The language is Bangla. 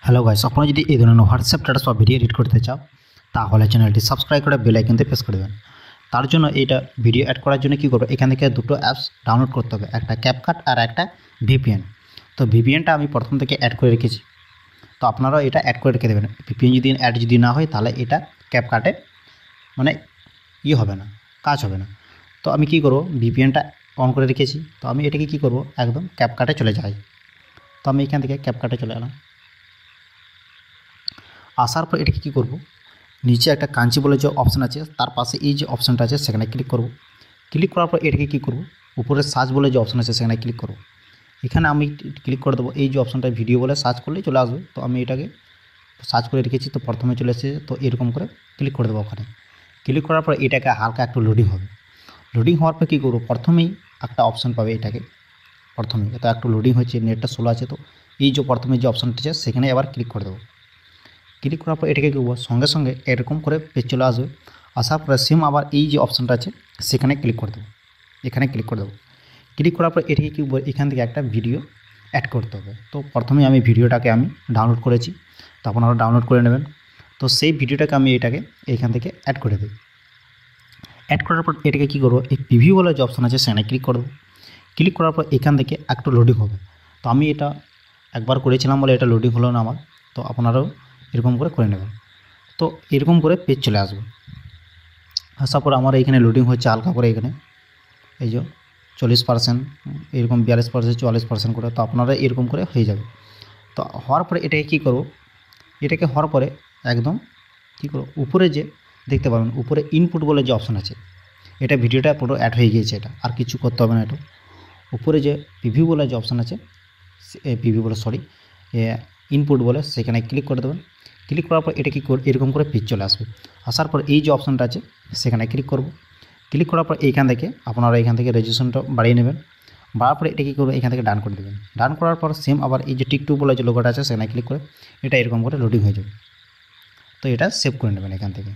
হ্যালো গাইস, আপনারা যদি এই ধরনের হোয়াটসঅ্যাপ স্ট্যাটাস বা ভিডিও এডিট করতে চাও তাহলে চ্যানেলটি সাবস্ক্রাইব করে বেল আইকনতে প্রেস করে দেবেন। তার জন্য এইটা ভিডিও অ্যাড করার জন্য কী করবো, এখান থেকে দুটো অ্যাপস ডাউনলোড করতে হবে, একটা ক্যাপকাট আর একটা ভিপিএন। তো ভিপিএনটা আমি প্রথম থেকে অ্যাড করে রেখেছি, তো আপনারাও এটা অ্যাড করে রেখে দেবেন। ভিপিএন যদি অ্যাড না হয় তাহলে এটা ক্যাপকাটে মানে হবে না, কাজ হবে না। তো আমি কী করবো, ভিপিএনটা অন করে রেখেছি, তো আমি এটাকে কী করবো, একদম ক্যাপকাটে চলে যাই। তো আমি এখান থেকে ক্যাপকাটে চলে এলাম। আসার পর এটাকে কী করব, নিচে একটা কাঞ্চি বলে যে অপশান আছে তার পাশে এই যে অপশানটা আছে সেখানে ক্লিক করব। ক্লিক করার পর এটাকে কী করব, উপরে সার্চ বলে যে অপশান আছে সেখানে ক্লিক করব। এখানে আমি ক্লিক করে দেবো, এই যে অপশানটা ভিডিও বলে সার্চ করলেই চলে আসবে। তো আমি এটাকে সার্চ করে রেখেছি, তো প্রথমে চলে এসেছে, তো এরকম করে ক্লিক করে দেবো। ওখানে ক্লিক করার পর এটাকে হালকা একটু লোডিং হবে। লোডিং হওয়ার পর কী করবো, প্রথমেই একটা অপশান পাবে, এটাকে প্রথমেই তো একটু লোডিং হচ্ছে, নেটটা স্লো আছে, তো এই যে প্রথমে যে অপশানটা আছে সেখানে আবার ক্লিক করে দেবো। ক্লিক করার পর এটাকে করবো, সঙ্গে সঙ্গে এরকম করে পেজ চলে আসবে। আসার পরে সেম আবার এই যে অপশানটা আছে সেখানে ক্লিক করে দেবো, এখানে ক্লিক করে দেবো। ক্লিক করার পর এটাকে কী করবো, এখান থেকে একটা ভিডিও অ্যাড করতে হবে। তো প্রথমেই আমি ভিডিওটাকে আমি ডাউনলোড করেছি, তো আপনারা ডাউনলোড করে নেবেন। তো সেই ভিডিওটাকে আমি এটাকে এইখান থেকে অ্যাড করে দিই। অ্যাড করার পর এটাকে কী করবো, এই প্রিভিউ বলে যে অপশান আছে সেখানে ক্লিক করবো। ক্লিক করার পর এখান থেকে একটু লোডিং হবে। তো আমি এটা একবার করেছিলাম বলে এটা লোডিং হলো না আমার, তো আপনারাও এরকম করে নেবেন। তো এরকম করে পেজ চলে আসবে। আসার পর আমার এইখানে লোডিং হচ্ছে হালকা করে, এখানে এই যে 40%, এরকম 42%, 44% করে, তো আপনারা এরকম করে হয়ে যাবে। তো হওয়ার পরে এটাকে কী করব, এটাকে হওয়ার পরে একদম কী করব, উপরে যে দেখতে পাবেন উপরে ইনপুট বলে যে অপশান আছে, এটা ভিডিওটা পুরো অ্যাড হয়ে গিয়েছে, এটা আর কিছু করতে হবে না। এটা উপরে যে প্রিভিউ বলে যে অপশান আছে, প্রিভিউ বলে ইনপুট বলে, সেখানে ক্লিক করে দেবেন। ক্লিক করার পর এটা কি এরকম করে পেজ চলে আসবে। আসার পর এই যে অপশানটা আছে সেখানে ক্লিক করব। ক্লিক করার পর এইখান থেকে আপনারা এখান থেকে রেজুলেশনটা বাড়িয়ে নেবেন। বাড়ার পরে এটা কী করবে, এখান থেকে ডান করে দেবেন। ডান করার পর সেম আবার এই যে টিকটু বলে যে লোগোটা আছে সেখানে ক্লিক করে এটা এরকম করে লোডিং হয়ে যাবে। তো এটা সেভ করে নেবেন এখান থেকে।